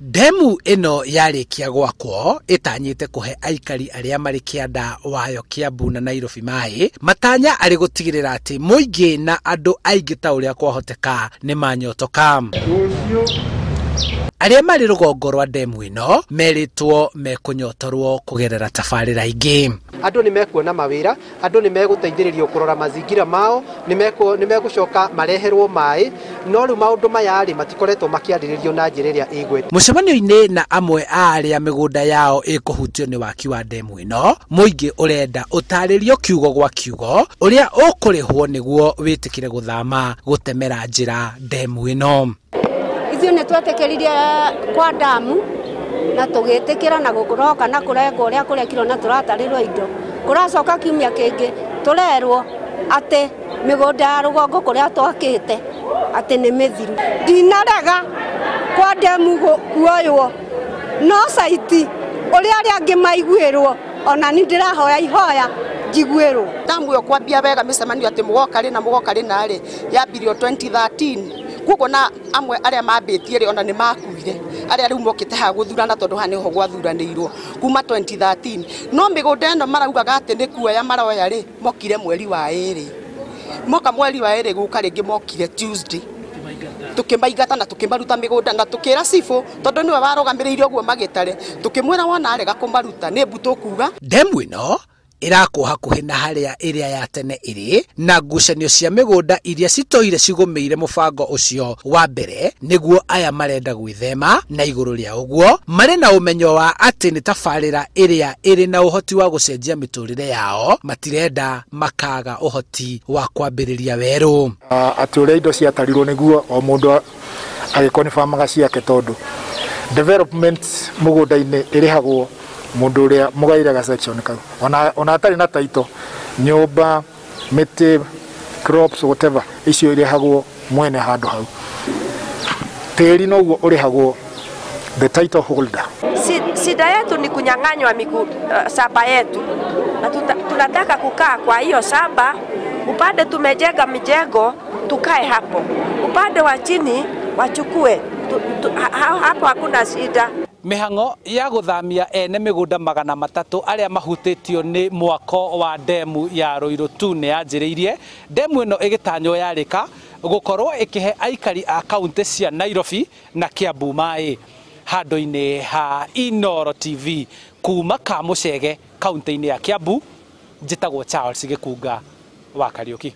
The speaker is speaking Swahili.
Ndemu ino yarikia gwakwo itanyite kuhe aikari aria mari kianda wayo Kiambu na Nairobi mai matanya ari gutigirira ati muingi na andu aingi ta uria kwahoteka ni manyotoka. Aria mari rugongo rwa ndemu ino meritwo mekunyotorwo kugerera tabarira ingi. Andu ni mekuona mawira, andu ni meguteithiririo kurora mazingira mao, ni megucoka mareherwo mai, no ru maundu maya ri matikoretwo makiariririo na njira iria igwe. Mucemanio-ini na amwe aria migunda yao ikuhutio ni waki wa ndemu ino, muingi urenda utaririo kiugo gwa kiugo uria ukurihwo niguo witikire guthama gutemera njira ndemu ino. Icio ni twetekeririe kwa damu na tugitikira na gukuroka na kureka uria kurekirwo na turatarirwo indo kuracoka kiumia kingi turerwo ati migunda ya rugongo kuria twakite ati ni mithiru. Ndinarega kwa ndemu kuoywo no saiti uria angi maiguirwo ona ni ndirahoya ihoya njiguirwo. Damu yo kwambia wega micemanio ati mugoka ri na ri yambirio 2013 kuko na amwe aria mambitie ri ona ni makuire aria riu mokite ha guthurana tondu ha niho gwathuranirwo kuma 2013 no migunda eno maraugaga ati ni kuoya maroya ri mokire mweri wa iri moka mweri wa iri guka ringi mokire Tuesday tukimaigata na tukimaruta migunda na tukira sifu tondu niwe warugamirirwo guo magitare tukimwira wona arega kumaruta ni mbutu kuga. Ndemu ino irako hakuhi na haria iria ya tene iri na ngucanio cia migunda iria citoire cigumeire mubango ucio wa mbere niguo aya marenda gwithema na iguru ria uguo mari na umenyo wa ati ni tabarira iria iri na uhoti wa gucenjia miturire yao matirenda makaga uhoti wa kwambiriria weru. Ati uria indo ciatarirwo niguo o mundu agikonifarmaga ciake tondu development mugunda-ini irihagwo mundu uria mugairaga section kau ona atari na taito nyumba miti crops whatever icio irihagwo mwene handu hau teri noguo urihagwo the title holder. Shida yetu ni kunyang'anywa shamba yetu na tunataka kukaa kwa hiyo shamba. Upande tumejenga mijengo tukae hapo, upande wa chini wachukue hapo, hakuna shida. Mihango ya guthamia ene migunda 300 aria mahutitio ni mwako wa ndemu ya Ruiru tu ne yanjiriirie. Ndemu ino igitanyo yarika gukorwo ikihe aikari a kaunti cia Nairobi na Kiambu mai. Handu-ini ha Inooro TV kuma Kamucege kaunti-ini ya Kiambu, njitagwo Charles Gikunga wa Kariuki.